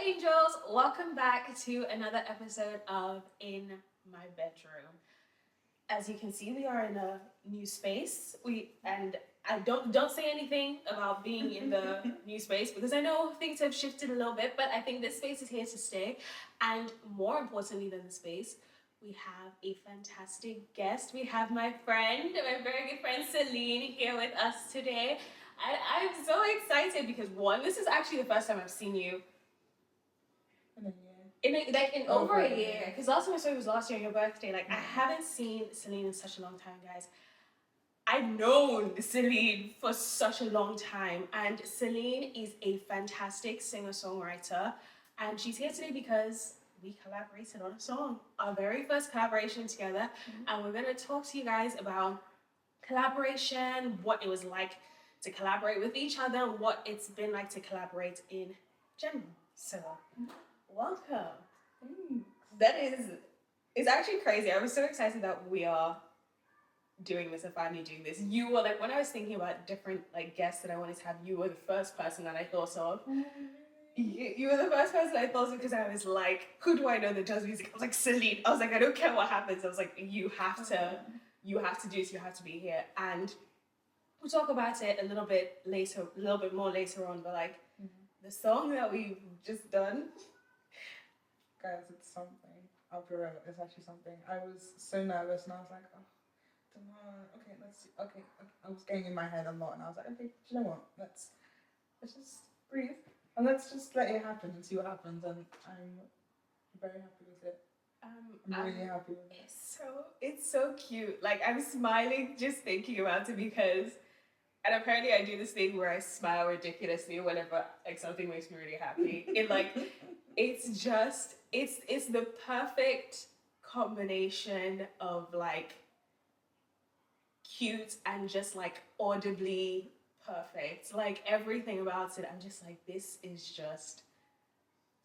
angels, welcome back to another episode of In My Bedroom. As you can see, we are in a new space. I don't say anything about being in the new space because I know things have shifted a little bit, but I think this space is here to stay. And more importantly than the space, we have a fantastic guest. We have my friend, my very good friend Celine here with us today. And I'm so excited because one, this is actually the first time I've seen you in over a year. Because last time I saw you was last year on your birthday. Like I haven't seen Celine in such a long time, guys. I've known Celine for such a long time, and Celine is a fantastic singer-songwriter, and she's here today because we collaborated on a song, our very first collaboration together, and we're gonna talk to you guys about collaboration, what it was like to collaborate with each other, what it's been like to collaborate in general. So, welcome. It's actually crazy. I was so excited that we are doing this and finally doing this. You were like, when I was thinking about different like guests that I wanted to have, you were the first person that I thought of. You were the first person I thought of because I was like, who do I know that does music? I was like, Celine. I was like, I don't care what happens. I was like, you have to do this, you have to be here. And we'll talk about it a little bit more later on, but like the song that we've just done. Guys, it's something. I'll be real, it's actually something. I was so nervous and I was like, oh, don't know. Okay, let's see. Okay. I was getting in my head a lot and I was like, okay, do you know what? Let's just breathe and let's just let it happen and see what happens. And I'm very happy with it. I'm really happy with it. It's so cute. Like I'm smiling just thinking about it because, and apparently I do this thing where I smile ridiculously whenever like something makes me really happy. It's the perfect combination of like cute and just like audibly perfect. Like everything about it, I'm just like, this is just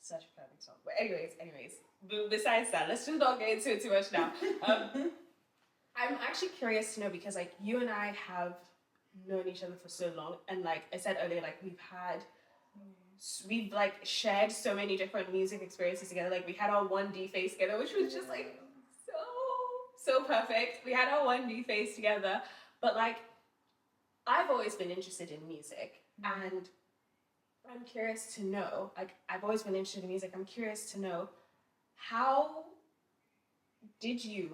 such a perfect song. But anyways, besides that, let's just not get into it too much now. I'm actually curious to know because like you and I have known each other for so long, and like I said earlier, like we've like shared so many different music experiences together. Like we had our 1D phase together, which was just like so perfect. We had our 1D phase together, but like I've always been interested in music, and I'm curious to know, like I've always been interested in music. I'm curious to know, how did you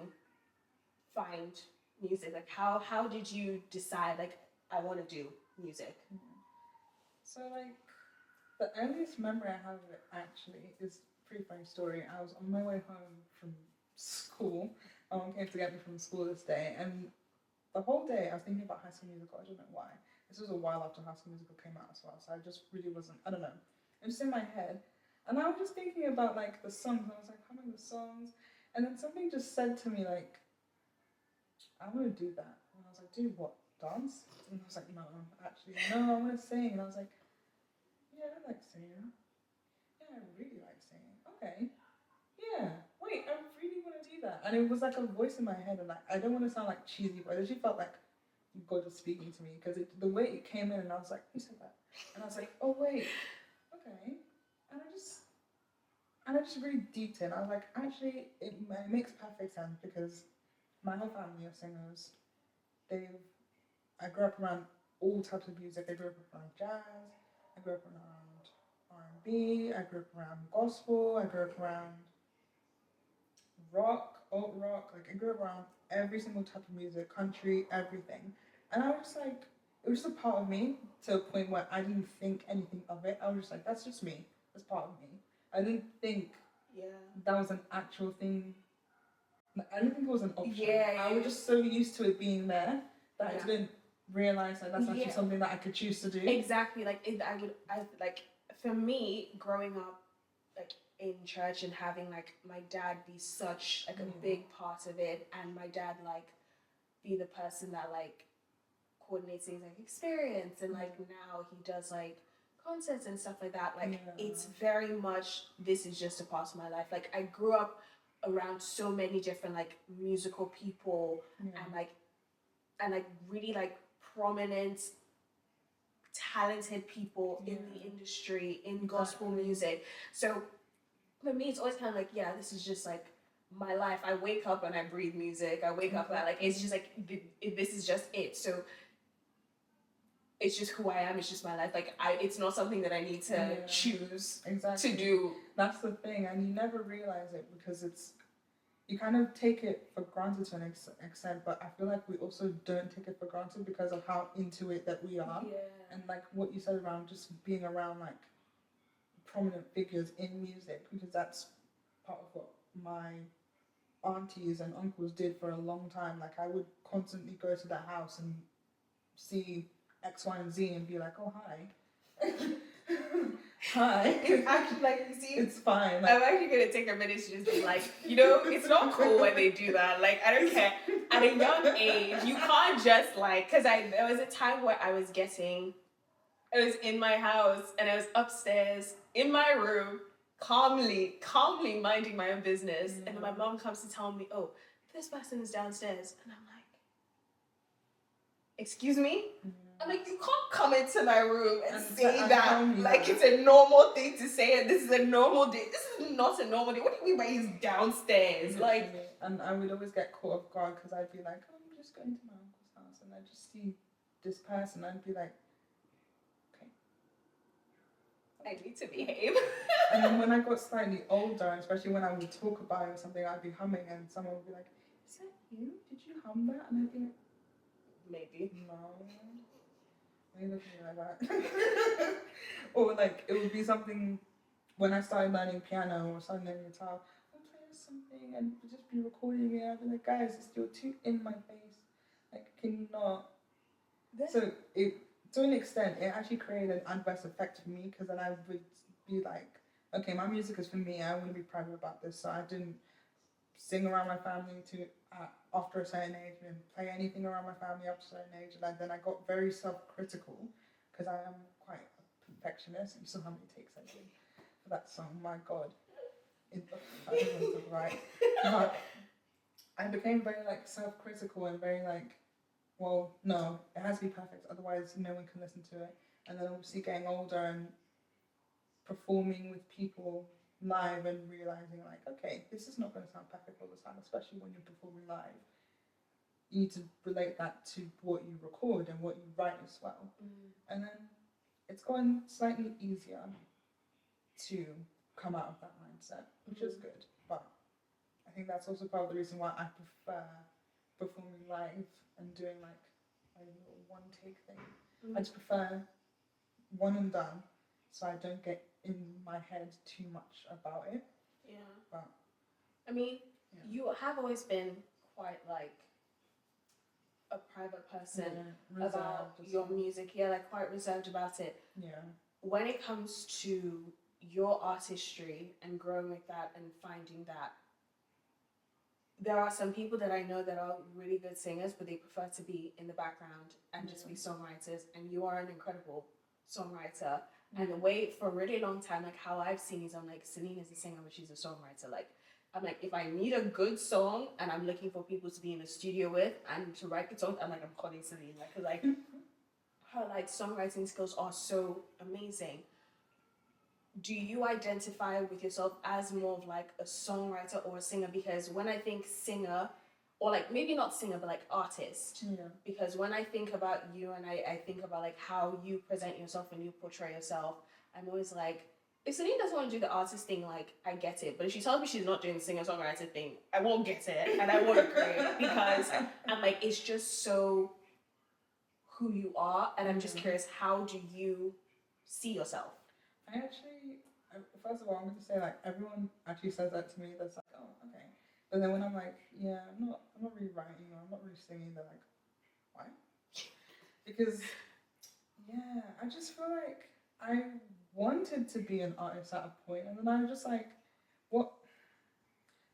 find music? Like how did you decide like I want to do music? So like the earliest memory I have of it actually is a pretty funny story. I was on my way home from school. My mom came to get me from school this day, and the whole day I was thinking about High School Musical. I don't know why. This was a while after High School Musical came out as well, so I just really wasn't. I don't know. It was in my head, and I was just thinking about like the songs. I was like humming the songs, and then something just said to me like, "I want to do that." And I was like, "Do what? Dance?" And I was like, "No, actually, no. I want to sing." And I was like, "Yeah, I like singing. Yeah, I really like singing. Okay. Yeah. Wait, I really want to do that." And it was like a voice in my head, and like I don't want to sound like cheesy, but it actually felt like God was speaking to me because the way it came in, and I was like, "Who said that?" And I was like, "Oh wait, okay." And I just really deeped in. I was like, actually, it makes perfect sense because my whole family of singers, I grew up around all types of music. I grew up around jazz. I grew up around R&B. I grew up around gospel. I grew up around rock, alt rock. Like I grew up around every single type of music, country, everything. And I was just like, it was just a part of me to a point where I didn't think anything of it. I was just like, that's just me. That's part of me. I didn't think that was an actual thing. I didn't think it was an option. I was just so used to it being there that I didn't realize that that's actually something that I could choose to do. Exactly. Like for me, growing up like in church and having like my dad be such like a big part of it, and my dad like be the person that like coordinates things like experience, and like now he does like concerts and stuff like that. Like it's very much, this is just a part of my life. Like I grew up around so many different like musical people and like really like prominent talented people in the industry, in gospel music. So for me, it's always kind of like, yeah, this is just like my life. I wake up and I breathe music. I wake up and it's just like, this is just it. So it's just who I am. It's just my life. Like it's not something that I need to choose to do. That's the thing, and you never realize it because you kind of take it for granted to an extent, but I feel like we also don't take it for granted because of how into it that we are. Yeah. And like what you said around just being around like prominent figures in music, because that's part of what my aunties and uncles did for a long time. Like I would constantly go to their house and see X, Y, and Z and be like, oh, hi. Hi. It's actually like, you see, it's fine. Like, I'm actually going to take a minute to just be like, it's not cool when they do that. Like, I don't care. At a young age, you can't just like, because there was a time where I was in my house and I was upstairs in my room, calmly minding my own business. And then my mom comes to tell me, oh, this person is downstairs. And I'm like, excuse me? I'm like, you can't come into my room and say that like it's a normal thing to say, and this is a normal day. This is not a normal day. What do you mean by he's downstairs? Like, and I would always get caught off guard because I'd be like, oh, I'm just going to my uncle's house, and I just see this person. I'd be like, okay, I need to behave. And then when I got slightly older, especially when I would talk about it or something, I'd be humming, and someone would be like, is that you? Did you hum that? And I'd be like, maybe. No. Why are you looking at me like that? Or like it would be something when I started learning piano or started learning guitar, I'd play something and just be recording it. I'd be like, guys, you're too in my face. Like, can you not? So it, to an extent, it actually created an adverse effect for me because then I would be like, okay, my music is for me. I want to be private about this. So I didn't sing around my family after a certain age and play anything around my family after a certain age. And then I got very self-critical because I am quite a perfectionist. You saw how many takes I did for that song. My God. I don't want to write. But I became very like self-critical and very like, well, no, it has to be perfect. Otherwise, no one can listen to it. And then obviously getting older and performing with people live and realizing like, okay, this is not going to sound perfect all the time, especially when you're performing live. You need to relate that to what you record and what you write as well. And then it's gotten slightly easier to come out of that mindset, which is good. But I think that's also part of the reason why I prefer performing live and doing like a little one take thing. I just prefer one and done, so I don't get in my head too much about it. Yeah. But I mean, you have always been quite like a private person about your music. Yeah, like quite reserved about it. Yeah. When it comes to your artistry and growing with that and finding that, there are some people that I know that are really good singers, but they prefer to be in the background and just be songwriters. And you are an incredible songwriter. And the way for a really long time, like how I've seen is I'm like, Celine is a singer, but she's a songwriter. Like, I'm like, if I need a good song and I'm looking for people to be in the studio with and to write good songs, I'm like, I'm calling Celine. Like, her like songwriting skills are so amazing. Do you identify with yourself as more of like a songwriter or a singer? Because when I think singer, or like maybe not singer, but like artist. Yeah. Because when I think about you and I think about like how you present yourself and you portray yourself, I'm always like, if Celine doesn't want to do the artist thing, like I get it. But if she tells me she's not doing the singer-songwriter thing, I won't get it and I won't agree because I'm like, it's just so who you are. And I'm just curious, how do you see yourself? First of all, I'm going to say like everyone actually says that to me. That's like, oh, okay. But then when I'm like, yeah, I'm not really writing or I'm not really singing, they're like, why? Because, yeah, I just feel like I wanted to be an artist at a point, and then I was just like, what?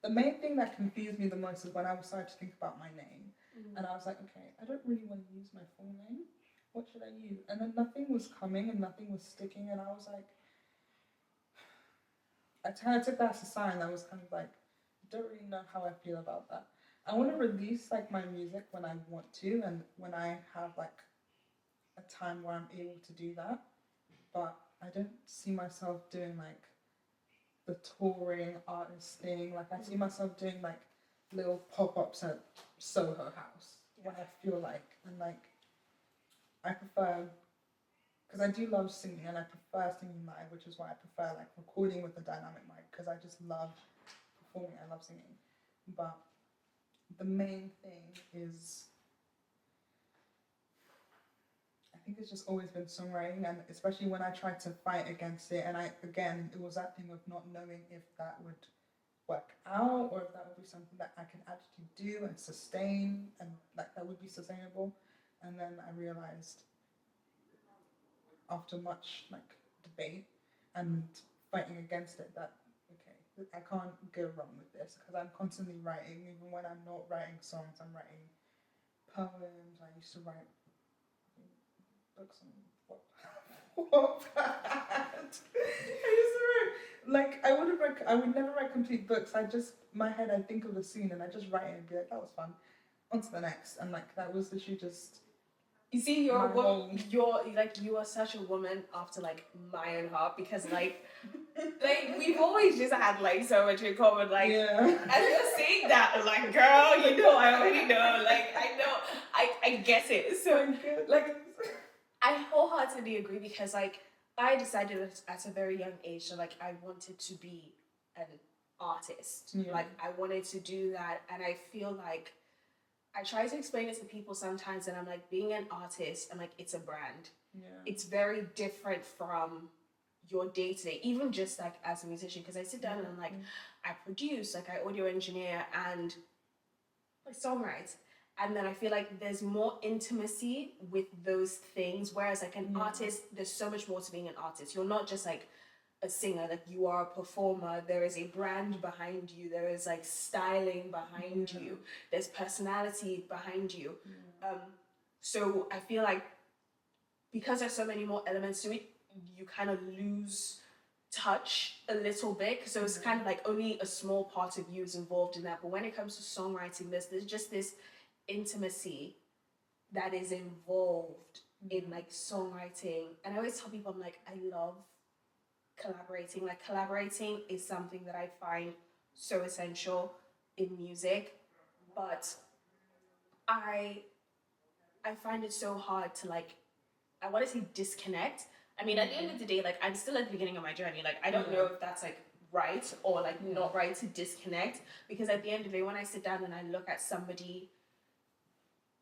The main thing that confused me the most is when I started to think about my name. And I was like, okay, I don't really want to use my full name. What should I use? And then nothing was coming and nothing was sticking, and I was like, I took that as a sign. I was kind of like, don't really know how I feel about that. I want to release like my music when I want to and when I have like a time where I'm able to do that, but I don't see myself doing like the touring artist thing. Like I see myself doing like little pop-ups at Soho House when I feel like, and like I prefer, because I do love singing and I prefer singing live, which is why I prefer like recording with a dynamic mic, because I just love performing, I love singing. But the main thing is, I think it's just always been songwriting, and especially when I tried to fight against it, and it was that thing of not knowing if that would work out or if that would be something that I can actually do and sustain, and like that would be sustainable. And then I realized, after much like debate and fighting against it, that okay, I can't go wrong with this, because I'm constantly writing. Even when I'm not writing songs, I'm writing poems. I used to write books on what I used to write, like I would never write complete books. My head, I think of a scene and I just write it and be like, that was fun, on to the next. And like that was literally just, you see, you are such a woman after like my own heart, because like we've always just had like so much in common. Like, yeah. as you're saying that, I'm like, girl, you know, I already know. Like, I know, I get it. So like, I wholeheartedly agree, because like I decided at a very young age that like I wanted to be an artist. Yeah. Like I wanted to do that, and I feel like I try to explain it to people sometimes, and I'm like, being an artist, and like it's a brand. Yeah. It's very different from your day to day, even just like as a musician, because I sit down and I'm like, I produce, like I audio engineer and I songwrite. And then I feel like there's more intimacy with those things, whereas like an artist, there's so much more to being an artist. You're not just like a singer, like you are a performer. There is a brand behind you. There is like styling behind you. There's personality behind you. So I feel like because there's so many more elements to it, you kind of lose touch a little bit. So it's kind of like only a small part of you is involved in that. But when it comes to songwriting, there's just this intimacy that is involved in like songwriting. And I always tell people, I'm like, I love collaborating. Like collaborating is something that I find so essential in music, but I find it so hard to like, I want to say disconnect. I mean, at the end of the day, like I'm still at the beginning of my journey. Like I don't know if that's like right or like not right to disconnect, because at the end of the day, when I sit down and I look at somebody,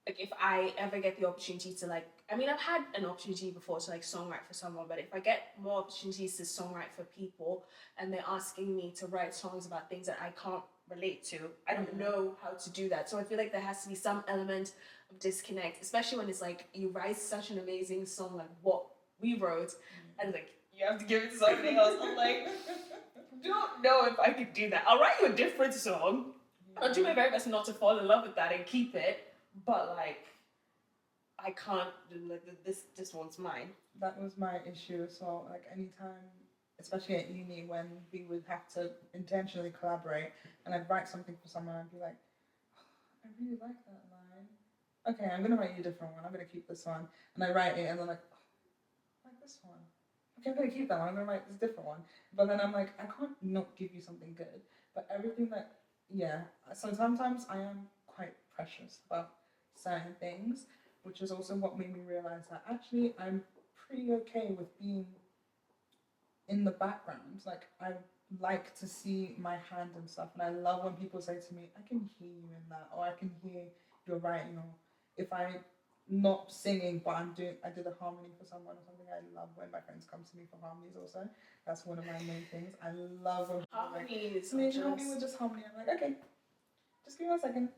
like if I ever get the opportunity to like, I mean, I've had an opportunity before to like songwrite for someone, but if I get more opportunities to songwrite for people and they're asking me to write songs about things that I can't relate to, I don't know how to do that. So I feel like there has to be some element of disconnect, especially when it's like you write such an amazing song like what we wrote, and like you have to give it to somebody else. I'm like, don't know if I could do that. I'll write you a different song. I'll do my very best not to fall in love with that and keep it, but like I can't, like this one's mine. That was my issue as well. Like anytime, especially at uni, when we would have to intentionally collaborate, and I'd write something for someone, I'd be like, oh, I really like that line. Okay, I'm gonna write you a different one. I'm gonna keep this one, and I write it, and then like, oh, I like this one. Okay, I'm gonna keep that one. I'm gonna write this different one. But then I'm like, I can't not give you something good. But everything that, So sometimes I am quite precious about certain things, which is also what made me realize that actually I'm pretty okay with being in the background. Like I like to see my hand and stuff, and I love when people say to me, I can hear you in that, or I can hear you're writing, or if I'm not singing but I did a harmony for someone or something. I love when my friends come to me for harmonies also. That's one of my main things. I love when Harmonies. like, help me with just harmony. I'm like, okay, just give me 1 second.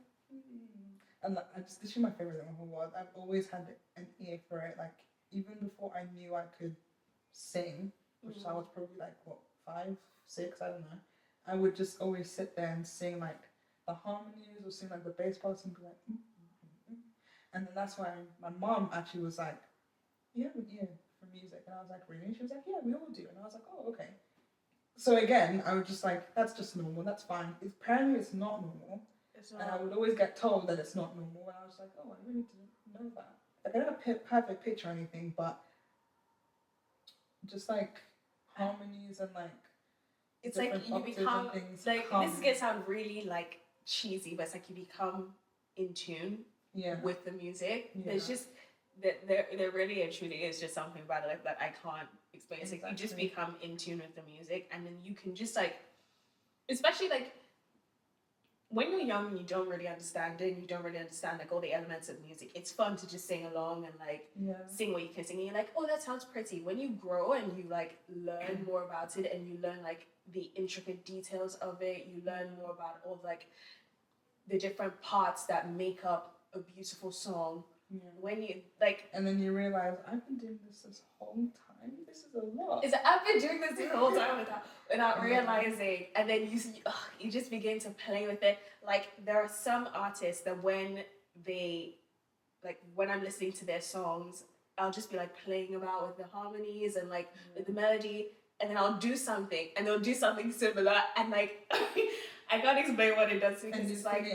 And like, this is my favorite thing in the whole world. I've always had an ear for it. Like even before I knew I could sing, which I was probably like what 5, 6, I don't know. I would just always sit there and sing like the harmonies or sing like the bass parts and be like, And then that's why my mom actually was like, you have an ear for music. And I was like, really? She was like, yeah, we all do. And I was like, oh, okay. So again, I was just like, that's just normal. That's fine. Apparently it's not normal. And I would always get told that it's not normal. And I was like, oh, I really didn't know that. like I don't have a perfect pitch or anything, but just like harmonies and like it's like different you octaves become and things like come. this is gonna sound really like cheesy, but it's like you become in tune Yeah. with the music. Yeah. There's just there really and truly is just something about it that I can't explain. It's like you just Exactly. become in tune with the music, and then you can just like, especially like when you're young and you don't really understand it, and you don't really understand like all the elements of music, it's fun to just sing along and like Yeah. sing what you can sing, and you're like, oh, that sounds pretty. When you grow and you like learn more about it, and you learn like the intricate details of it, you learn more about all like the different parts that make up a beautiful song. Yeah. When you like, and then you realize I've been doing this whole time. This is a lot. is I've been doing this the whole time without realizing, and then you just begin to play with it. Like there are some artists that when I'm listening to their songs, I'll just be like playing about with the harmonies and like with the melody, and then I'll do something, and they'll do something similar, and like I can't explain what it does because and it's like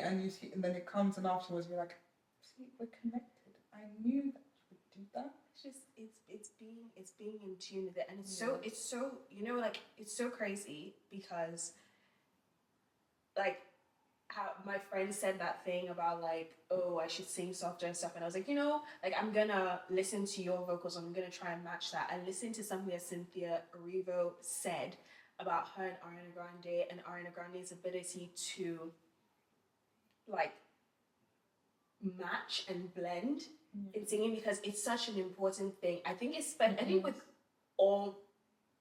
and then it comes and afterwards you're like, see, we're connected. I knew that you would do that. it's just it's being in tune with it, and it's so like it's so crazy because like how my friend said that thing about like, oh, I should sing softer and stuff, and I was like, like I'm gonna listen to your vocals, I'm gonna try and match that. I listened to something that Cynthia Erivo said about her and Ariana Grande's ability to like match and blend in singing, because it's such an important thing. I think I think with all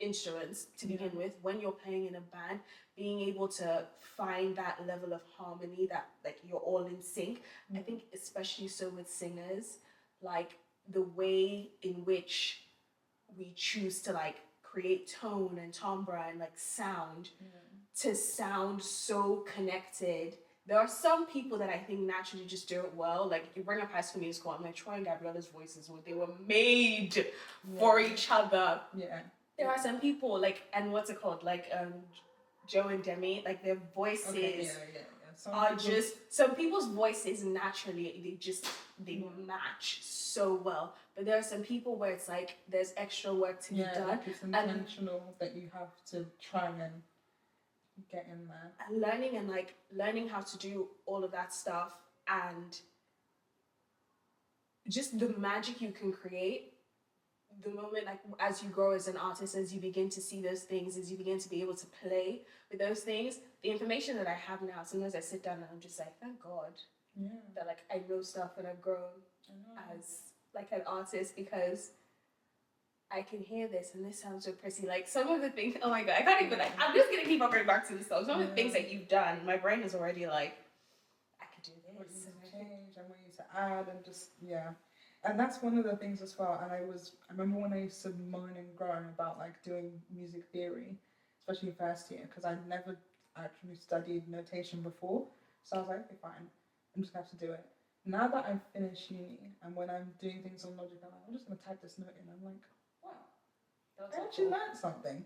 instruments to begin with, when you're playing in a band, being able to find that level of harmony that like you're all in sync. I think especially so with singers, like the way in which we choose to like create tone and timbre and like sound to sound so connected. There are some people that I think naturally just do it well. Like you bring up High School Musical, I'm like Troy and Gabriella's voices, they were made for each other. Yeah. There are some people like, and what's it called? Like Joe and Demi, like their voices are just some people's voices naturally they match so well. But there are some people where it's like there's extra work to be done. Like it's intentional that you have to try and get in there. And learning how to do all of that stuff, and just the magic you can create the moment, like as you grow as an artist, as you begin to see those things, as you begin to be able to play with those things, the information that I have now, sometimes I sit down and I'm just like, thank God that like I know stuff and I've grown as like an artist, because I can hear this and this sounds so pretty. Like some of the things, oh my God, I can't even like, I'm just gonna keep on going back to the stuff. Some of the things that you've done, my brain is already like, I could do this. What you to change and what you to add, and just and that's one of the things as well. And I remember when I used to moan and groan about like doing music theory, especially first year, because I'd never actually studied notation before. So I was like, okay, fine, I'm just gonna have to do it. Now that I've finished uni, and when I'm doing things on Logic, I'm just gonna type this note in. I'm like, wow, I actually learned something,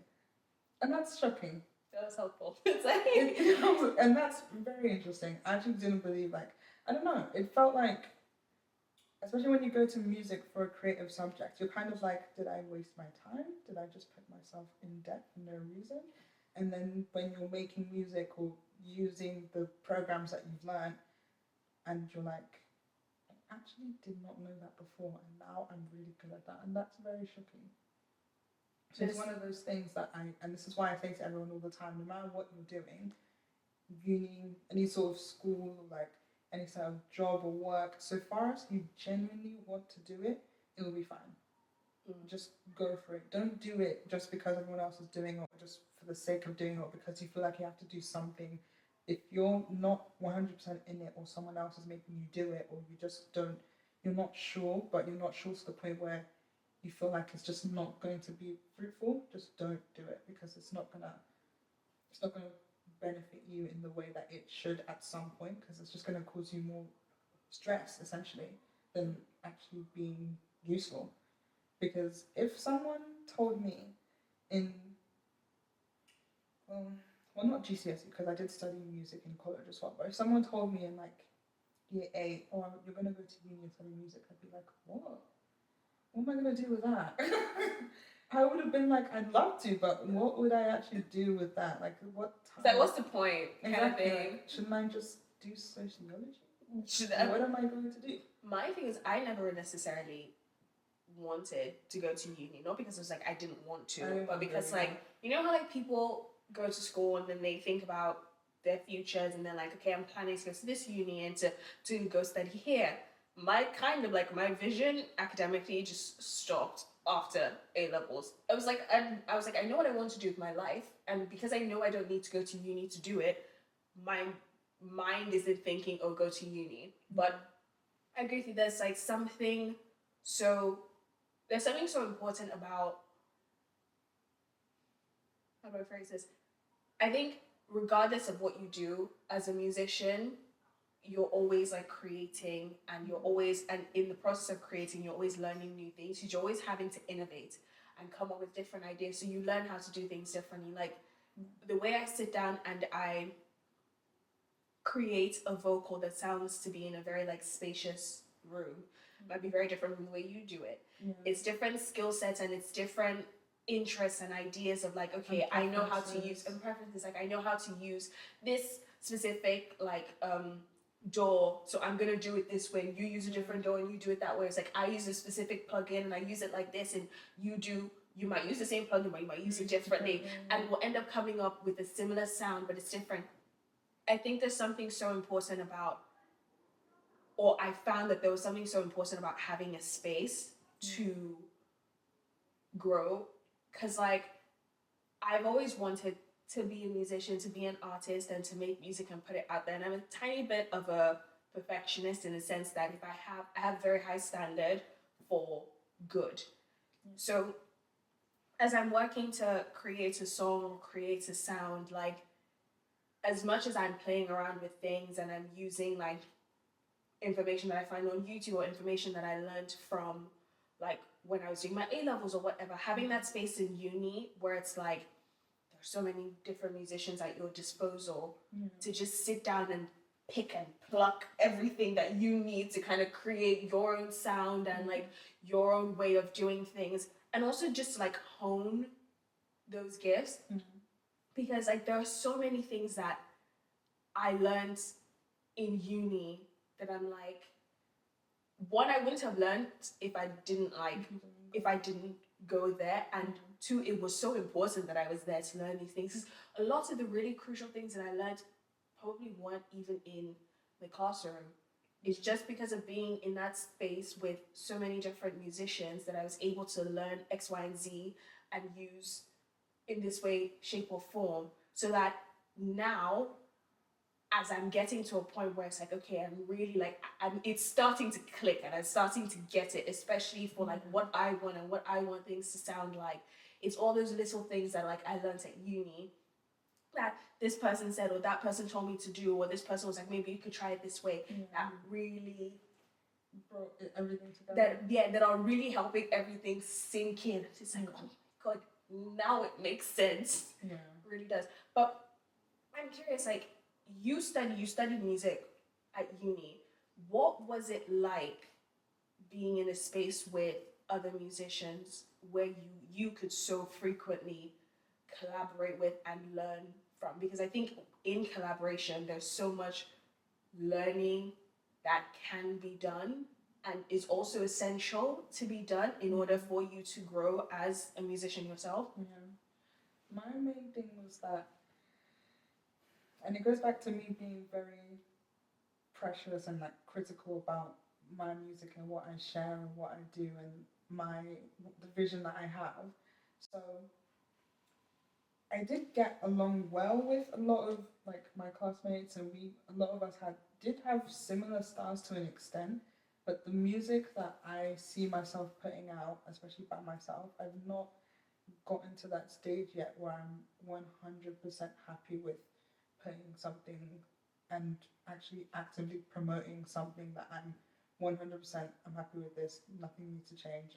and that's shocking. That was helpful. It's like, and that's very interesting. I actually didn't believe, like, I don't know, it felt like, especially when you go to music for a creative subject, you're kind of like, did I waste my time? Did I just put myself in debt for no reason? And then when you're making music or using the programs that you've learned, and you're like, I actually did not know that before, and now I'm really good at that, and that's very shocking. So it's one of those things that and this is why I say to everyone all the time, no matter what you're doing, uni, any sort of school, like any sort of job or work, so far as you genuinely want to do it, it will be fine. Just go for it. Don't do it just because everyone else is doing it, or just for the sake of doing it, or because you feel like you have to do something. If you're not 100% in it, or someone else is making you do it, or you just don't, you're not sure, but you're not sure to the point where you feel like it's just not going to be fruitful, just don't do it, because it's not gonna benefit you in the way that it should at some point, because it's just gonna cause you more stress essentially than actually being useful. Because if someone told me in well not GCSE, because I did study music in college as well, but if someone told me in like year 8, oh, you're going to go to uni and study music, I'd be like, what? What am I going to do with that? I would have been like, I'd love to, but what would I actually do with that? Like, what time? It's like, what's the point? Exactly. Kind of thing. Like, shouldn't I just do sociology? What am I going to do? My thing is, I never necessarily wanted to go to uni, not because it was like I didn't want to, but because like, you know how like people go to school and then they think about their futures and they're like, okay, I'm planning to go to this uni and to go study here. My kind of like my vision academically just stopped after A levels. I was like, I know what I want to do with my life, and because I know I don't need to go to uni to do it, my mind isn't thinking, oh, go to uni. But I agree with you. There's something so important about, how do I phrase this? I think regardless of what you do as a musician, you're always like creating, and you're always, and in the process of creating, you're always learning new things. You're always having to innovate and come up with different ideas. So you learn how to do things differently. Like the way I sit down and I create a vocal that sounds to be in a very like spacious room might be very different from the way you do it. Yeah. It's different skill sets and it's different interests and ideas of like, okay, I know how to use, and preferences, like I know how to use this specific like door, so I'm gonna do it this way. You use a different door and you do it that way. It's like I use a specific plugin and I use it like this, and you might use the same plugin but you might use it differently, and we'll end up coming up with a similar sound but it's different. I think there's something so important about, or I found that there was something so important about having a space to grow, because like I've always wanted to be a musician, to be an artist, and to make music and put it out there. And I'm a tiny bit of a perfectionist in the sense that if I have very high standard for good. So as I'm working to create a song or create a sound, like as much as I'm playing around with things and I'm using like information that I find on YouTube or information that I learned from like when I was doing my A levels or whatever, having that space in uni where it's like there's so many different musicians at your disposal to just sit down and pick and pluck everything that you need to kind of create your own sound and like your own way of doing things, and also just like hone those gifts. Because like there are so many things that I learned in uni that I'm like, one, I wouldn't have learned if I didn't go there, and two, it was so important that I was there to learn these things. 'Cause a lot of the really crucial things that I learned probably weren't even in the classroom. It's just because of being in that space with so many different musicians that I was able to learn X, Y, and Z and use in this way, shape, or form, so that now, as I'm getting to a point where it's like, okay, I'm really like, it's starting to click and I'm starting to get it, especially for like what I want and what I want things to sound like. It's all those little things that like I learned at uni that this person said, or that person told me to do, or this person was like, maybe you could try it this way. That really brought everything together. That are really helping everything sink in. It's like, oh my God, now it makes sense. Yeah. It really does. But I'm curious, like, you studied music at uni. What was it like being in a space with other musicians where you could so frequently collaborate with and learn from? Because I think in collaboration there's so much learning that can be done and is also essential to be done in order for you to grow as a musician yourself. My main thing was that, and it goes back to me being very precious and like critical about my music and what I share and what I do and the vision that I have. So I did get along well with a lot of like my classmates, and a lot of us did have similar styles to an extent, but the music that I see myself putting out, especially by myself, I've not gotten to that stage yet where I'm 100% happy with putting something and actually actively promoting something that I'm 100% I'm happy with this, nothing needs to change,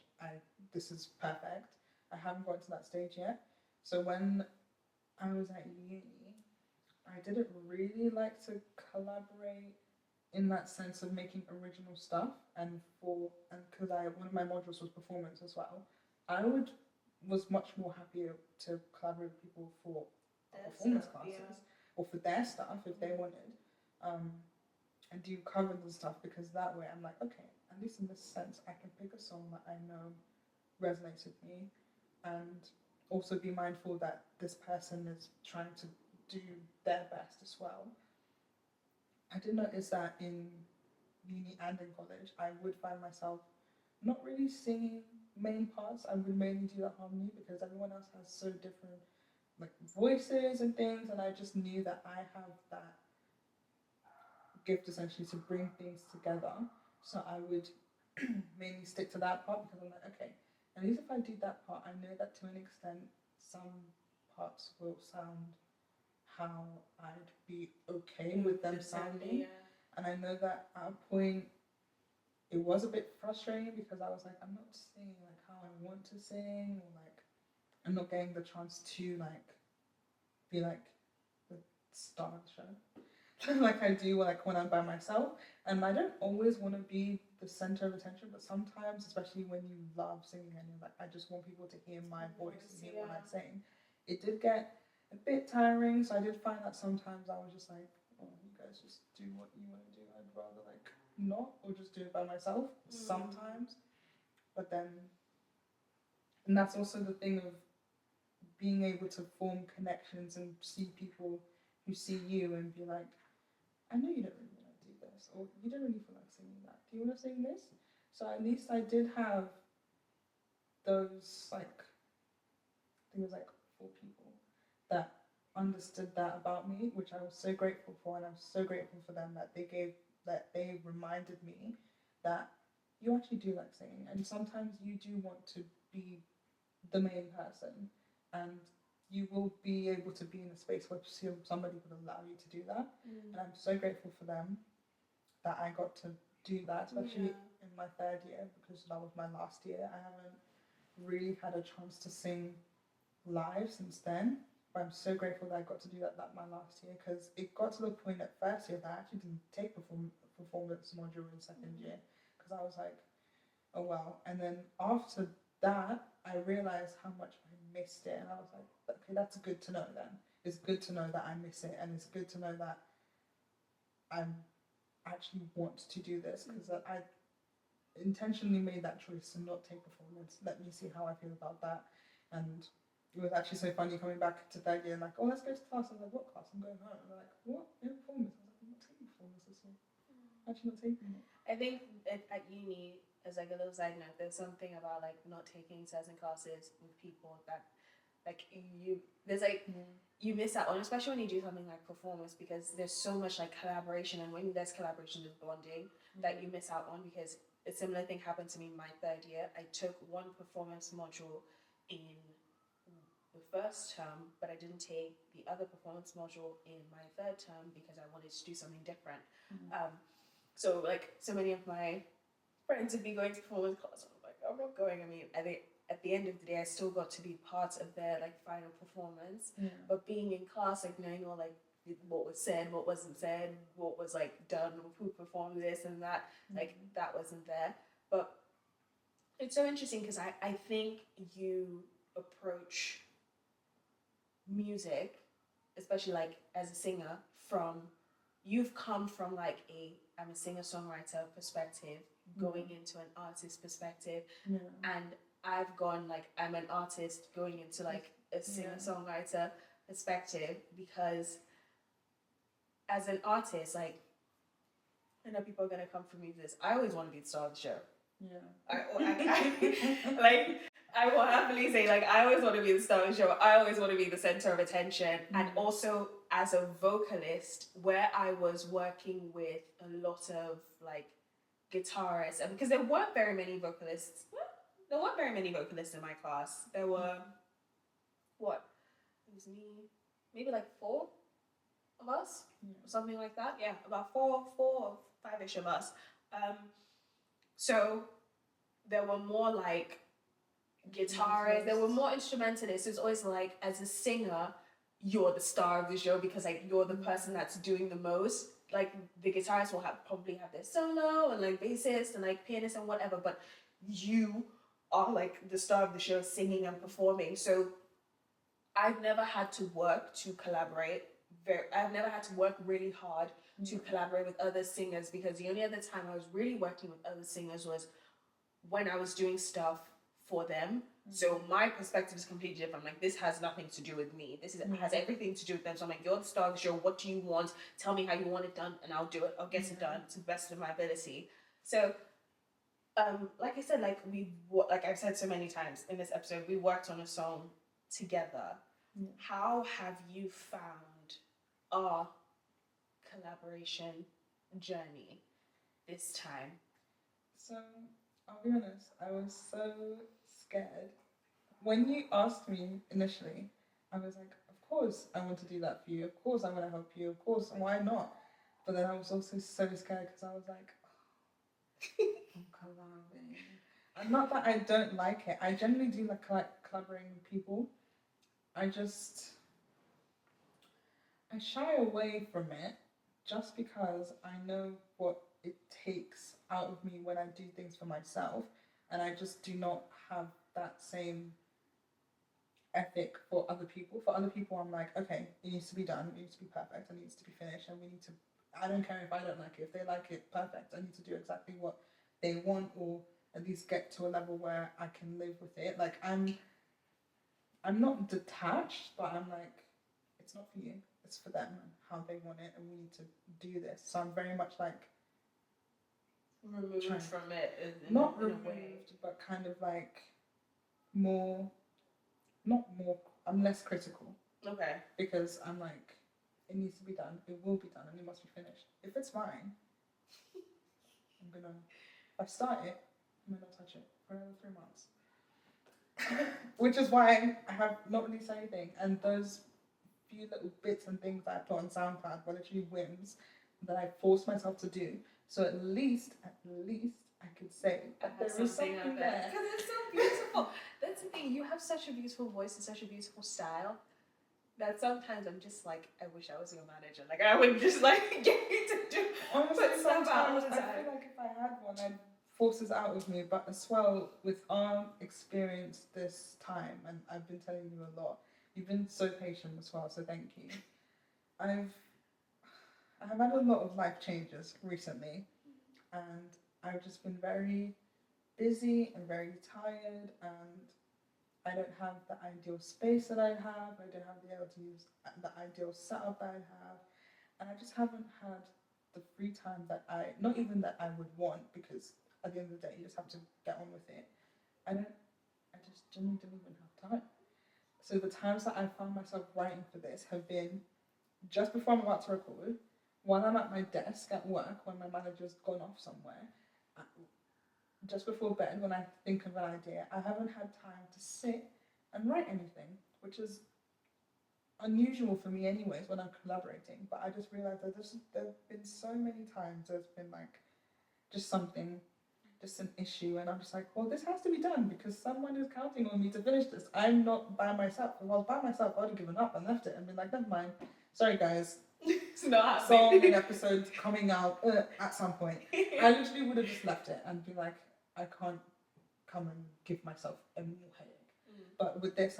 this is perfect. I haven't gotten to that stage yet. So when I was at uni, I didn't really like to collaborate in that sense of making original stuff, and because I one of my modules was performance as well, I was much more happier to collaborate with people for performance classes or for their stuff if they wanted, and do covers and stuff, because that way I'm like, okay, at least in this sense I can pick a song that I know resonates with me, and also be mindful that this person is trying to do their best as well. I did notice that in uni and in college, I would find myself not really singing main parts. I would mainly do the harmony because everyone else has so different like voices and things, and I just knew that I have that gift essentially to bring things together. So I would mainly stick to that part because I'm like, okay, at least if I do that part, I know that to an extent some parts will sound how I'd be okay with them sounding. And I know that at a point it was a bit frustrating because I was like, I'm not singing like how I want to sing, or like I'm not getting the chance to like be like the star of the show. Like I do like when I'm by myself. And I don't always want to be the center of attention, but sometimes, especially when you love singing and you're like, I just want people to hear my voice and hear what I sing, it did get a bit tiring. So I did find that sometimes I was just like, oh, you guys just do what you want to do. I'd rather like not, or just do it by myself sometimes. But then, and that's also the thing of being able to form connections and see people who see you and be like, I know you don't really want to do this, or you don't really feel like singing that. Do you want to sing this? So at least I did have those like, I think it was like 4 people that understood that about me, which I was so grateful for, and I'm so grateful for them that they reminded me that you actually do like singing, and sometimes you do want to be the main person, and you will be able to be in a space where somebody would allow you to do that. And I'm so grateful for them that I got to do that, especially in my 3rd year, because that was my last year. I haven't really had a chance to sing live since then, but I'm so grateful that I got to do that my last year, because it got to the point at 1st year that I actually didn't take performance module in 2nd year, because I was like, oh well. And then after that, I realized how much I missed it, and I was like, okay, that's good to know then. It's good to know that I miss it, and it's good to know that I actually want to do this, because I intentionally made that choice to not take performance. Let me see how I feel about that. And it was actually so funny coming back to 3rd year, like, oh, let's go to class. I was like, what class? I'm going home. And they're like, what? No performance? I was like, I'm not taking performance this year. I'm actually not taking it. I think at uni, as like a little side note, there's something about like not taking certain classes with people that like you miss out on, especially when you do something like performance, because there's so much like collaboration, and when there's collaboration there's bonding that you miss out on. Because a similar thing happened to me in my 3rd year. I took one performance module in the 1st term, but I didn't take the other performance module in my 3rd term because I wanted to do something different. So like so many of my friends would be going to performance class, and I'm like, I'm not going. I mean, at the end of the day, I still got to be part of their like final performance. But being in class, like knowing all like what was said, what wasn't said, what was like done, who performed this and that, like that wasn't there. But it's so interesting because I think you approach music, especially like as a singer, you've come from like I'm a singer-songwriter perspective, going into an artist perspective, and I've gone like I'm an artist going into like a singer-songwriter perspective, because as an artist, like, I know people are gonna come for me for this, I always want to be the star of the show. I will happily say, like, I always want to be the star of the show. I always want to be the center of attention. And also, as a vocalist, where I was working with a lot of, like, guitarists, and because there weren't very many vocalists. There weren't very many vocalists in my class. There were, what? It was me, maybe like 4 of us, or something like that. Yeah, about 4 or 5-ish of us. So there were more, like, guitarists, there were more instrumentalists. It's always like, as a singer, you're the star of the show because like you're the person that's doing the most. like the guitarist will probably have their solo and like bassist and like pianist and whatever, but you are like the star of the show, singing and performing. So I've never had to work to collaborate. I've never had to work really hard to collaborate with other singers, because the only other time I was really working with other singers was when I was doing stuff for them. So my perspective is completely different. Like, this has nothing to do with me. This has everything to do with them. So I'm like, you're the star of the show. What do you want? Tell me how you want it done, and I'll do it. I'll get it done to the best of my ability. So, like I said, like I've said so many times in this episode, we worked on a song together. How have you found our collaboration journey this time? So, I'll be honest, I was so scared. When you asked me initially, I was like, of course I want to do that for you. Of course I want to help you. Of course, why not? But then I was also so scared because I was like, I'm collabing. And not that I don't like it. I generally do like collaborating with people. I shy away from it just because I know what it takes out of me when I do things for myself, and I just do not have that same ethic for other people. For other people, I'm like, okay, it needs to be done, it needs to be perfect, it needs to be finished, and we need to, I don't care if I don't like it, if they like it, perfect, I need to do exactly what they want, or at least get to a level where I can live with it. Like, I'm not detached, but I'm like, it's not for you, it's for them and how they want it, and we need to do this. So I'm very much like removed from it. Not removed, but kind of like more, not more, I'm less critical. Okay. Because I'm like, it needs to be done, it will be done, and it must be finished. If it's fine, if I start it, I'm gonna touch it for another 3 months. Which is why I have not released anything, and those few little bits and things that I put on SoundCloud were literally whims that I forced myself to do. So at least I could say that there is something there. Because it's so beautiful. That's the thing. You have such a beautiful voice and such a beautiful style that sometimes I'm just like, I wish I was your manager. Like, I would just like get you to do Honestly, put stuff out all the time. I feel like if I had one, I'd force it out of me. But as well, with our experience this time, and I've been telling you a lot, you've been so patient as well. So thank you. I've had a lot of life changes recently, and I've just been very busy and very tired, and I don't have the ideal space that I have, I don't have the ideal setup that I have, and I just haven't had the free time that not even that I would want, because at the end of the day you just have to get on with it. I just genuinely don't even have time. So the times that I found myself writing for this have been just before I'm about to record, while I'm at my desk at work, when my manager's gone off somewhere, just before bed, when I think of an idea. I haven't had time to sit and write anything, which is unusual for me anyways when I'm collaborating. But I just realised that there have been so many times there's been like just an issue, and I'm just like, well, this has to be done because someone is counting on me to finish this. I'm not by myself. If I was by myself, I would have given up and left it and been like, never mind. Sorry, guys. It's not song and episode coming out at some point. I literally would have just left it and be like, I can't come and give myself a more headache. But with this,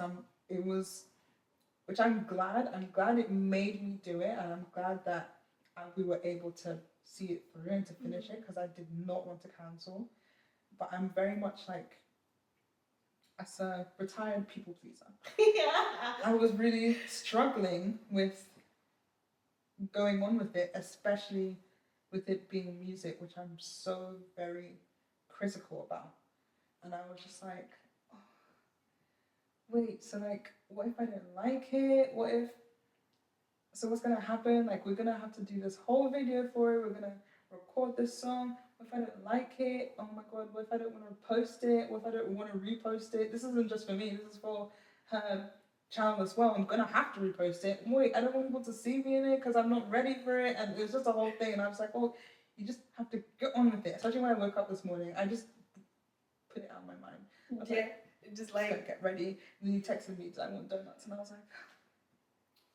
which I'm glad it made me do it, and I'm glad that we were able to see it through and to finish it, because I did not want to cancel. But I'm very much like, as a retired people pleaser, I was really struggling with going on with it, especially with it being music, which I'm so very critical about. And I was just like, oh, wait, so like, what if I don't like it? So what's gonna happen? Like, we're gonna have to do this whole video for it, we're gonna record this song. What if I don't like it? Oh my god, what if I don't want to post it? What if I don't want to repost it? This isn't just for me, this is for her channel as well. I'm gonna have to repost it. Wait, I don't want people to see me in it because I'm not ready for it, and it was just a whole thing. And I was like, oh, you just have to get on with it. Especially when I woke up this morning, I just put it out of my mind. I was like, just like get ready. And then you texted me, I want donuts, and I was like,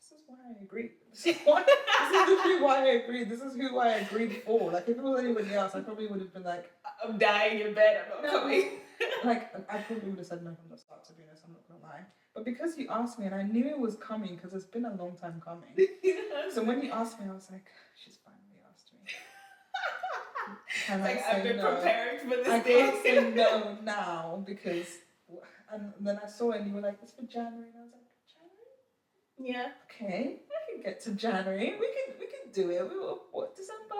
this is why I agreed. This is literally why I agreed. This is who I agreed for. Like, if it was anybody else, I probably would have been like, I'm dying in bed, I'm not coming. Like, I probably would have said no from the start, to be honest, I'm not gonna lie. But because you asked me, and I knew it was coming, because it's been a long time coming. So when you asked me, I was like, she's finally asked me. Can I say I've been no? preparing for this I day. can't say no now, because... And then I saw it, and you were like, it's for January, and I was like, January? Yeah. Okay, I can get to January. We can do it. We were, what, December?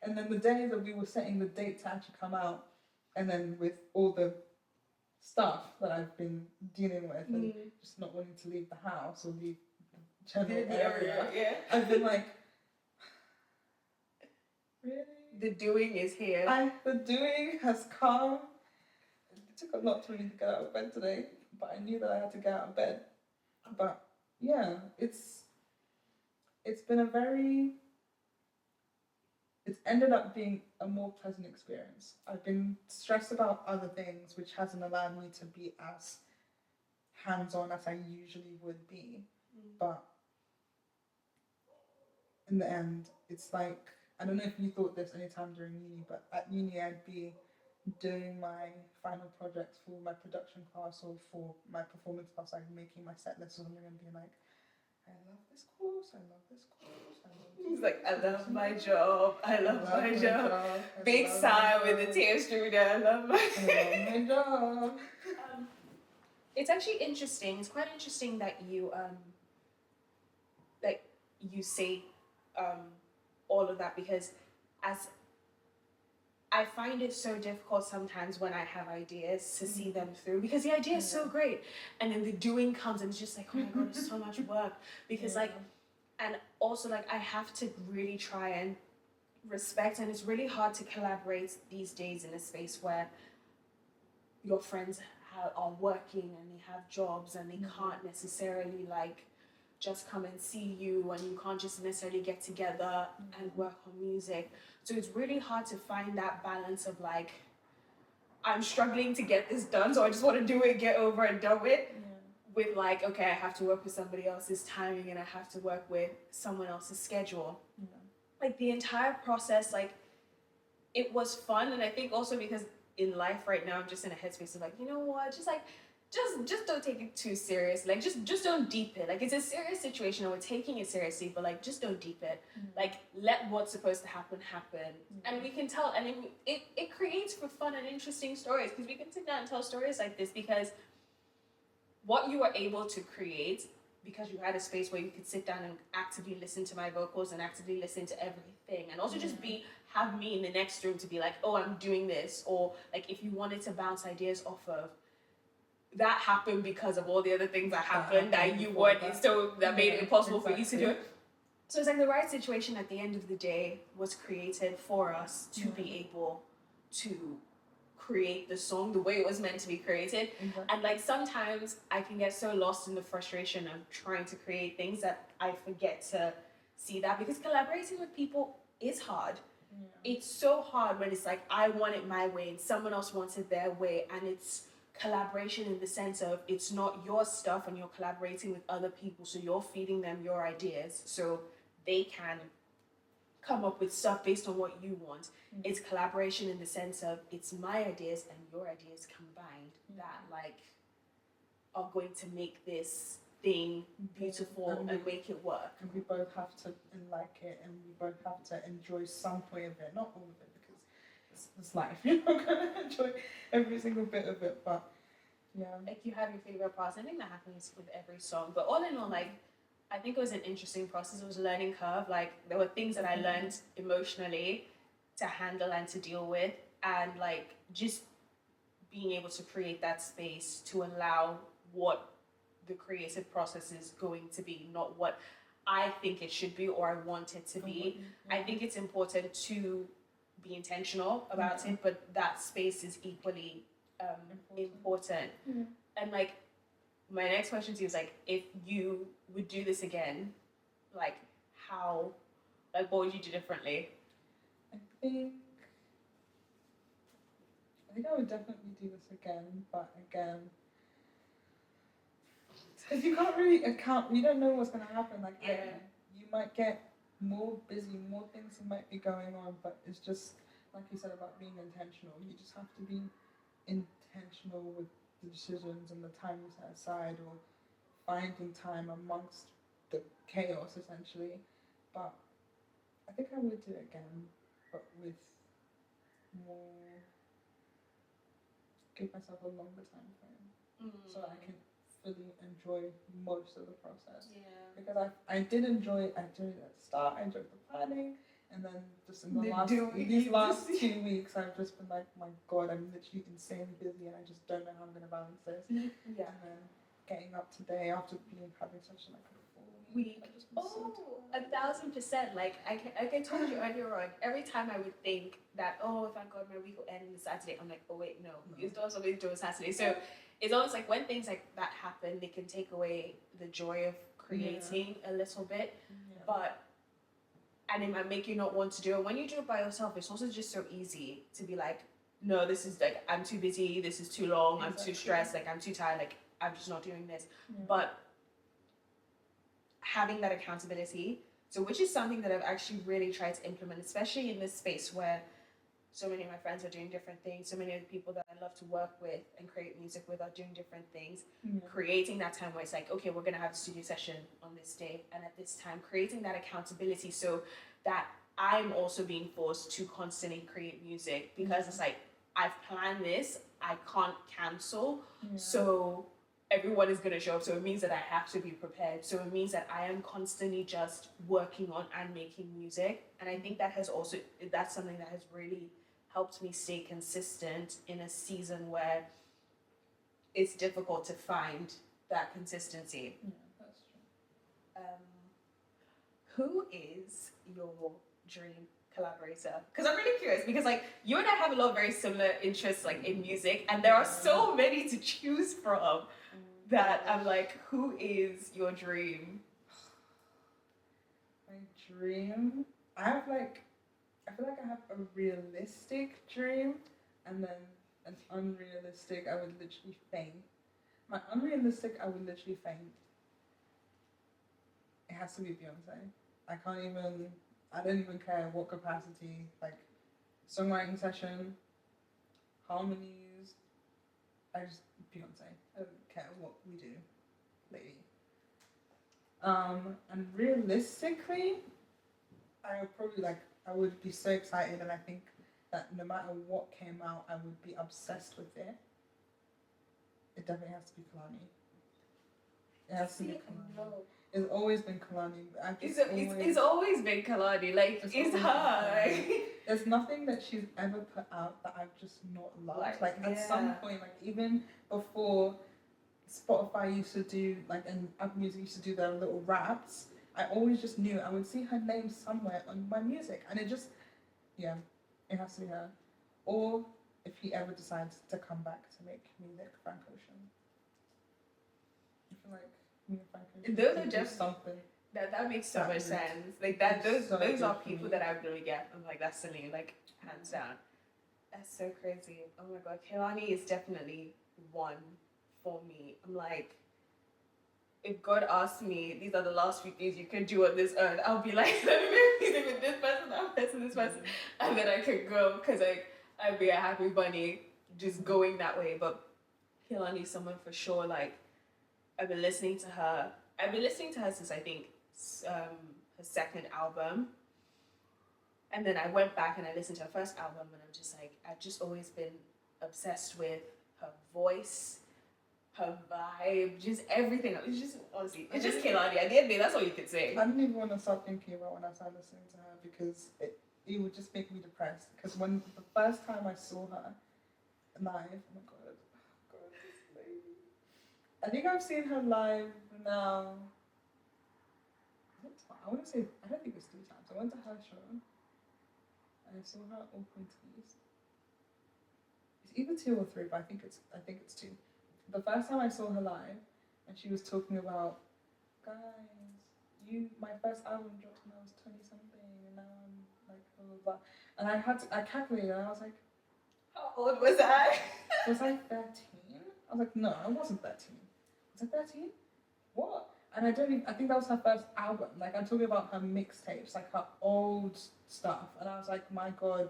And then the day that we were setting the date to actually come out, and then with all the stuff that I've been dealing with and just not wanting to leave the house or leave the general area, yeah. I've been like, really? The doing is here. The doing has come. It took a lot for me to get out of bed today, but I knew that I had to get out of bed. But yeah, it's been it's ended up being a more pleasant experience. I've been stressed about other things, which hasn't allowed me to be as hands-on as I usually would be. But in the end, it's like, I don't know if you thought this anytime during uni, but at uni I'd be doing my final projects for my production class or for my performance class, like making my set list or something, and being like, I love this course, I love this course, I love this. He's like, I love my job, I love my job. Big sigh with the tears through there, I love my job. It's actually interesting, it's quite interesting that you say all of that, because as I find it so difficult sometimes when I have ideas to see them through, because the idea is so great, and then the doing comes and it's just like, oh my god, it's so much work, because and also I have to really try and respect, and it's really hard to collaborate these days in a space where your friends are working and they have jobs and they can't necessarily just come and see you, and you can't just necessarily get together and work on music. So it's really hard to find that balance of I'm struggling to get this done, so I just want to do it, get over and done with. With okay, I have to work with somebody else's timing and I have to work with someone else's schedule. The entire process, it was fun, and I think also because in life right now I'm just in a headspace of you know what, just don't take it too serious. Just don't deep it. It's a serious situation and we're taking it seriously, but just don't deep it. Let what's supposed to happen. And we can tell, and it creates for fun and interesting stories, because we can sit down and tell stories like this, because what you were able to create, because you had a space where you could sit down and actively listen to my vocals and actively listen to everything, and also just have me in the next room to be oh, I'm doing this, or if you wanted to bounce ideas off of, that happened because of all the other things that happened that you weren't, so that made it impossible for you to do it. So it's the right situation at the end of the day was created for us to be able to create the song the way it was meant to be created. And sometimes I can get so lost in the frustration of trying to create things that I forget to see that, because collaborating with people is hard. It's so hard when it's I want it my way and someone else wants it their way, and it's collaboration in the sense of it's not your stuff and you're collaborating with other people, so you're feeding them your ideas so they can come up with stuff based on what you want. It's collaboration in the sense of it's my ideas and your ideas combined that are going to make this thing beautiful and make it work. And we both have to like it, and we both have to enjoy some point of it, not all of it, because it's life. You're not going to enjoy every single bit of it, but yeah. You have your favorite parts. I think that happens with every song, but all in all, I think it was an interesting process. It was a learning curve. There were things that I learned emotionally to handle and to deal with, and just being able to create that space to allow what the creative process is going to be, not what I think it should be or I want it to be. I think it's important to be intentional about it, but that space is equally important. And my next question to you is if you would do this again, how, what would you do differently? I think I would definitely do this again, but again, Because you can't really account. You don't know what's gonna happen. Like, Yeah. you might get more busy, more things might be going on, but it's just like you said about being intentional. You just have to be intentional with the decisions and the time you set aside, or finding time amongst the chaos, essentially. But I think I would do it again, but with more, give myself a longer time frame so I can fully enjoy most of the process. Yeah. Because I did enjoy it at the start. I enjoyed the planning, and then just in these last 2 weeks, I've just been like, my God, I'm literally insanely busy, and I just don't know how I'm gonna balance this. Yeah. And then getting up today after having such like a full week. Week. Oh, 1,000%. Like I told you earlier on, every time I would think that, oh, if I got my week will end on Saturday, I'm like, oh wait, no. It's not always do on Saturday. So it's almost like when things like that happen, they can take away the joy of creating a little bit. Yeah. But and it might make you not want to do it. When you do it by yourself, it's also just so easy to be like, no, this is like, I'm too busy, this is too long, I'm too stressed, like I'm too tired, like I'm just not doing this. But having that accountability, so which is something that I've actually really tried to implement, especially in this space where so many of my friends are doing different things, so many of the people that I love to work with and create music with are doing different things. Creating that time where it's like, okay, we're gonna have a studio session on this day and at this time, creating that accountability so that I'm also being forced to constantly create music, because it's like, I've planned this, I can't cancel, so everyone is going to show up, so it means that I have to be prepared, so it means that I am constantly just working on and making music. And I think that's something that has really helped me stay consistent in a season where it's difficult to find that consistency. Yeah, that's true. Who is your dream collaborator? Because I'm really curious, because like you and I have a lot of very similar interests like in music, and there are so many to choose from that I'm like, who is your dream? My dream? I feel like I have a realistic dream, and then an unrealistic I would literally faint. My unrealistic I would literally faint. It has to be Beyonce. I don't even care what capacity, like songwriting session, harmonies, Beyonce. I don't care what we do, lady. And realistically, I would be so excited, and I think that no matter what came out, I would be obsessed with it. It definitely has to be Kalani. It has to be Kalani. No. It's always been Kalani. It's always been Kalani. Like, it's her. There's nothing that she's ever put out that I've just not loved. Like at some point, like even before Spotify used to do, like, and Apple Music used to do their little raps, I always just knew I would see her name somewhere on my music, and it has to be her. Or if he ever decides to come back to make music, Frank Ocean. I feel like me and Frank Ocean those are do just something. That makes so much sense. Like that, those are people that I really get. I'm like, that's Celine, like hands down. That's so crazy. Oh my god, Kehlani is definitely one for me. I'm like, if God asked me, these are the last few things you can do on this earth, I'll be like, let me make music with this person, that person, this person, and then I could go, because I'd be a happy bunny just going that way. But Kehlani is someone for sure. Like, I've been listening to her since I think her second album, and then I went back and I listened to her first album, and I'm just like, I've just always been obsessed with her voice, her vibe, just everything. It's just, honestly, it's just Kehlani. At the end of the day, that's all you could say. I didn't even want to start thinking about when I started listening to her, because it would just make me depressed. Because when the first time I saw her live, oh my god, this lady. I think I've seen her live now. I want to say, I don't think it's 3 times. I went to her show, and I saw her all pointies. It's either 2 or 3, but I think it's 2. The first time I saw her live, and she was talking about, guys, my first album dropped when I was 20 something, and now I'm like blah blah blah. And I calculated, and I was like, how old was I? was I 13? I was like, no, I wasn't 13. Was I 13? what? And I don't even, I think that was her first album. Like, I'm talking about her mixtapes, like her old stuff. And I was like, my God.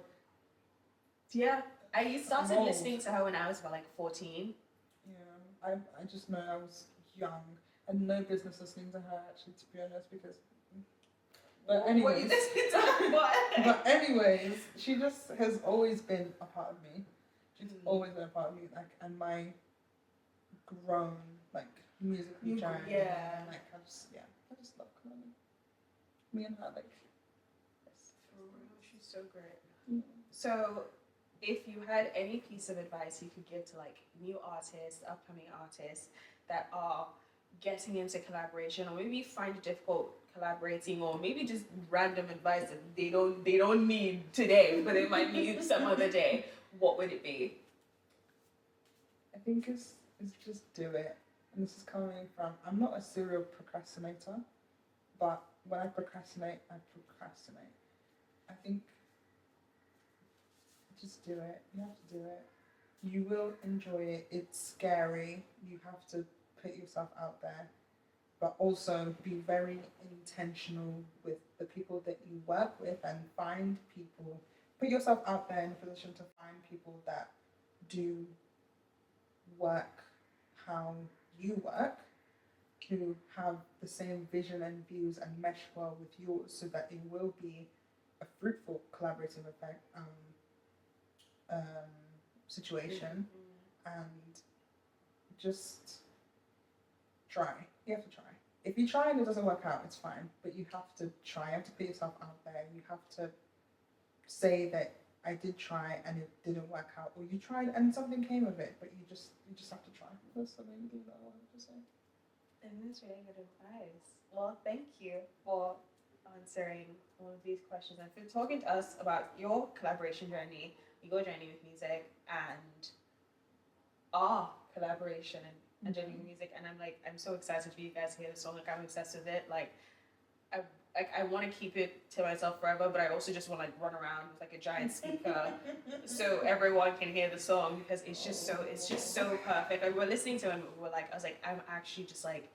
Yeah. I started Old. listening to her when I was about like 14. Yeah, I just know I was young. I had no business listening to her, actually, to be honest, because... But anyways... What you listening to her? What? But anyways, she just has always been a part of me. She's always been a part of me, like, and my grown, like, musically journey. Yeah. Like, I just love Kalani. Me and her, like, yes. She's so great. Mm. So, if you had any piece of advice you could give to like new artists, upcoming artists that are getting into collaboration, or maybe find it difficult collaborating, or maybe just random advice that they don't need today, but they might need some other day, what would it be? I think it's just do it. And this is coming from, I'm not a serial procrastinator, but when I procrastinate, I procrastinate. I think just do it. You have to do it. You will enjoy it. It's scary. You have to put yourself out there, but also be very intentional with the people that you work with, and find people. Put yourself out there in a position to find people that do work how you work, who have the same vision and views and mesh well with yours, so that it will be a fruitful collaborative effect. Situation, and just try. You have to try. If you try and it doesn't work out, it's fine, but you have to try. You have to put yourself out there. You have to say that I did try and it didn't work out, or you tried and something came of it, but you just have to try. That's the main thing that I wanted to say. And that's really good advice. Well, thank you for answering all of these questions and for talking to us about your collaboration journey, your journey with music, and our collaboration and journey with music. And I'm so excited for you guys to hear the song. Like, I'm obsessed with it. I want to keep it to myself forever, but I also just want to run around with like a giant speaker so everyone can hear the song, because it's just so perfect. Like, we're listening to it and I was like, I'm actually just like,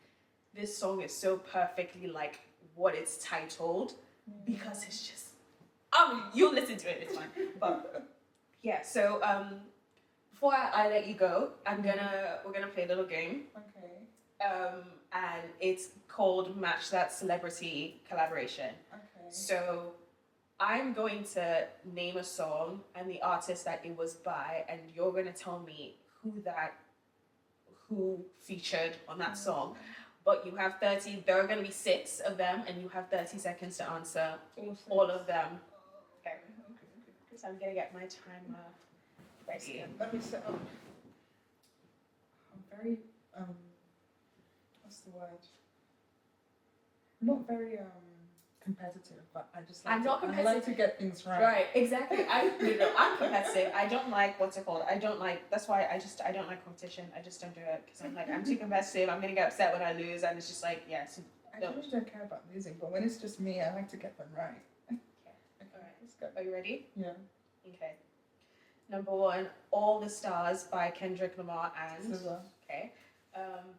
this song is so perfectly like what it's titled, because it's just, you'll listen to it, it's fine. But yeah, so before I let you go, we're gonna play a little game. Okay. And it's called Match That Celebrity Collaboration. Okay. So I'm going to name a song and the artist that it was by, and you're gonna tell me who featured on that song. But you have 30, there are gonna be 6 of them, and you have 30 seconds to answer all of them. Okay. So I'm gonna get my timer ready. Let me set up. I'm very, what's the word? I'm not very competitive, but I just like I'm not competitive. I like to get things right. Right, exactly. I'm competitive. I don't like, what's it called? That's why I don't like competition. I just don't do it, because I'm too competitive. I'm gonna get upset when I lose, and it's just like, yes. I really don't care about losing, but when it's just me, I like to get them right. Okay. Alright, let's go. Are you ready? Yeah. Okay. Number 1, All the Stars by Kendrick Lamar and... Okay.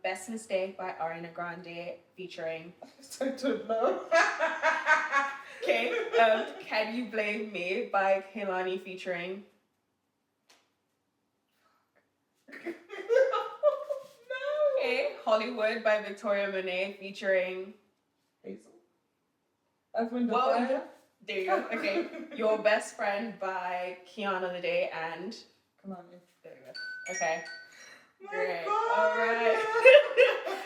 Best Mistake by Ariana Grande featuring... I don't know. Okay. Can You Blame Me by Kehlani featuring... No. Okay. Hollywood by Victoria Monet featuring... Hazel. That's when Whoa. There you go. Okay. Your Best Friend by Kiana Lede and... Come on. There you go. Okay. My Great. God. All right.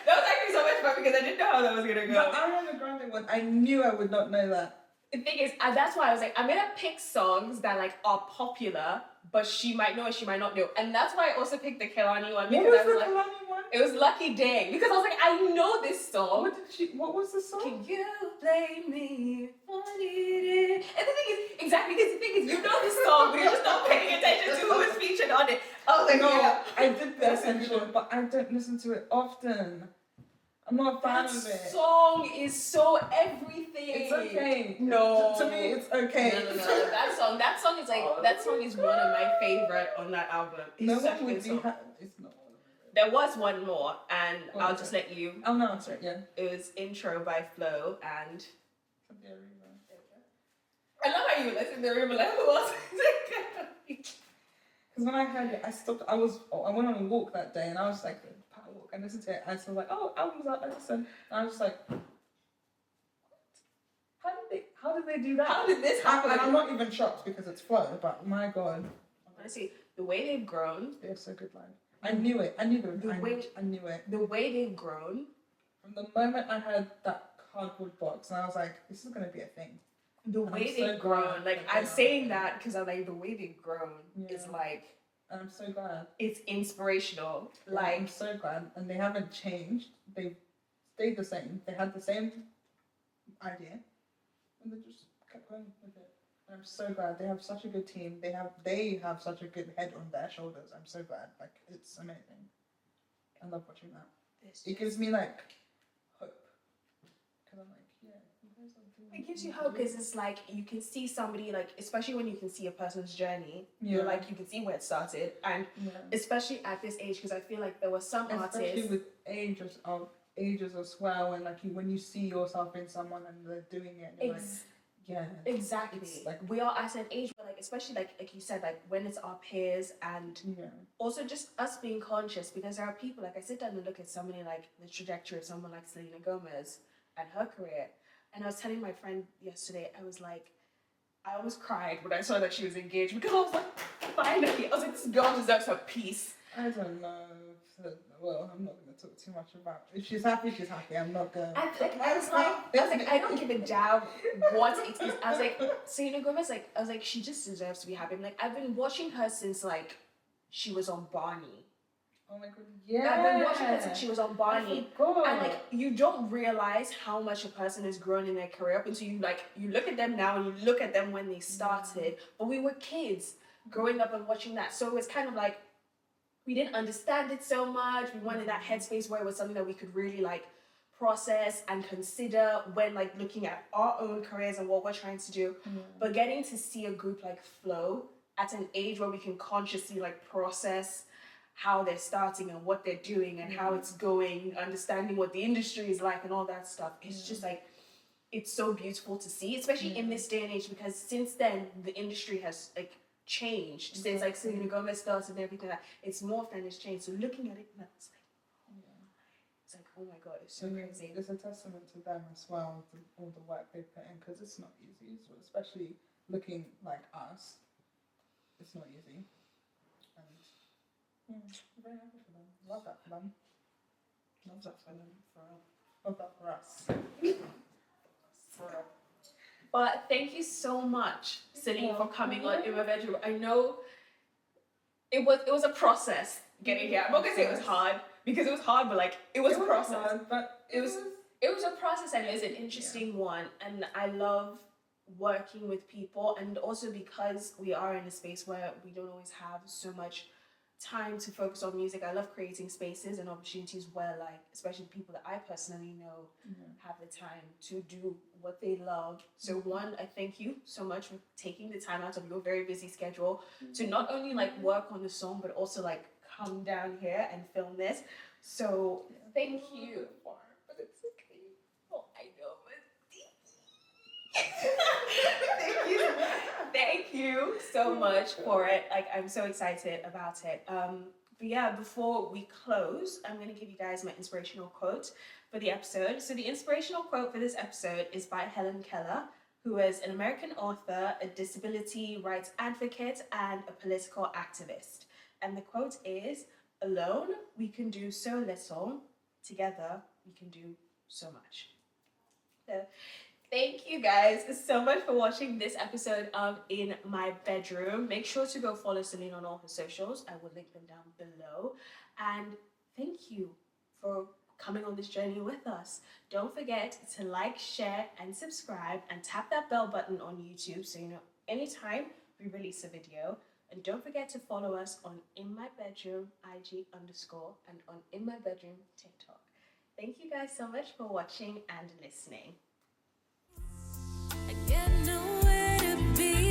That was actually so much fun, because I didn't know how that was gonna go. The Ariana Grande one, I knew I would not know that. The thing is, that's why I was like, I'm gonna pick songs that like are popular, but she might know and she might not know, and that's why I also picked the Kehlani one, because I was like, Kehlani one? it was Lucky Day, because I was like, I know this song. What was the song? Can you blame me for needing? And the thing is, exactly, because the thing is, you know the song, but you're just not paying attention to who was featured on it. I was like, no, yeah. I did pay attention, but I don't listen to it often. I'm not a fan of it. That song is so everything. It's okay. No. To me, it's okay. No. That song is like, that song is one of my favorite on that album. It's No such one a would good be song. it's not one of my There was one more, and What I'll was just it? let you. Oh no, sorry, yeah. It was Intro by Flo, and Something I remember. I love how you listen to River like, who else? Because when I heard it, I stopped. I went on a walk that day, and I was like, power walk, and listened to it. And so I was like, oh, albums out. I listened, and I was just like, how did they do that? How did this happen? And I'm not even shocked because it's Flo, but my god, Honestly, the way they've grown, they have so good live. I knew it. I knew I knew it. the way they've grown, From the moment I heard that cardboard box, and I was like, this is gonna be a thing. the And way I'm so they've grown. glad Like that I'm they are saying okay. that because I'm like the way they've grown is Yeah. like And I'm so glad. it's inspirational. I'm Like so glad, and they haven't changed. They've stayed the same. They had the same idea, and they just kept going with it. And I'm so glad they have such a good team. They have such a good head on their shoulders. I'm so glad. Like it's amazing. I love watching that. It gives me like hope. Cause I'm like, yeah, you guys are doing. it gives you hope because it's like you can see somebody like especially when you can see a person's journey. Yeah. You're like you can see where it started and Yeah. especially at this age because I feel like there were some Especially artists. with ages as well, and like when you see yourself in someone and they're doing it, and you're like, yeah, Exactly. It's like- we are at an age where, like, especially like you said, like when it's our peers and yeah, also just us being conscious because there are people like I sit down and look at somebody like the trajectory of someone like Selena Gomez and her career, and I was telling my friend yesterday, I was like, I almost cried when I saw that she was engaged because I was like, finally, I was like, this girl deserves her peace. I don't know. Well, I'm not going to talk too much about. If she's happy, she's happy. I'm not going. I was like, I don't give a damn what it is. I was like, Selena Gomez, like, I was like, she just deserves to be happy. I'm like, I've been watching her since like she was on Barney. Oh my god, yeah. I've been watching her since she was on Barney. I forgot. And like you don't realize how much a person has grown in their career up until you look at them now and you look at them when they started. But we were kids growing up and watching that. So it was kind of like we didn't understand it so much. We wanted that headspace where it was something that we could really like process and consider when like looking at our own careers and what we're trying to do. But getting to see a group like Flo at an age where we can consciously like process how they're starting and what they're doing and how it's going, understanding what the industry is like and all that stuff. It's just like, it's so beautiful to see, especially in this day and age, because since then the industry has like changed. Since like Selena Gomez started and everything like that, it's morphed and it's changed. So looking at it now, it's like, oh my god, it's so crazy. It's a testament to them as well, all the work they put in, because it's not easy, so especially looking like us. It's not easy. And yeah, I'm very happy for them. Love that for them. Love that for them. Love that for us. For real. But thank you so much, Celine, for coming on In My Bedroom. I know it was a process getting here. I'm not gonna say it was hard because it was hard, but like it was a process. Hard, but It was a process and it was an interesting one. And I love working with people, and also because we are in a space where we don't always have so much time to focus on music. I love creating spaces and opportunities where, like, especially people that I personally know have the time to do what they love. So one, I thank you so much for taking the time out of your very busy schedule to not only like work on the song but also like come down here and film this. So thank you. but it's okay. Oh, I know, but thank you so much for it. Like, I'm so excited about it. But yeah, before we close, I'm going to give you guys my inspirational quote for the episode. So the inspirational quote for this episode is by Helen Keller, who is an American author, a disability rights advocate, and a political activist. And the quote is, "Alone, we can do so little. Together, we can do so much." So, thank you guys so much for watching this episode of In My Bedroom. Make sure to go follow Celine on all her socials. I will link them down below. And thank you for coming on this journey with us. Don't forget to like, share, and subscribe, and tap that bell button on YouTube so you know anytime we release a video. And don't forget to follow us on In My Bedroom IG_ and on In My Bedroom TikTok. Thank you guys so much for watching and listening. I get nowhere to be.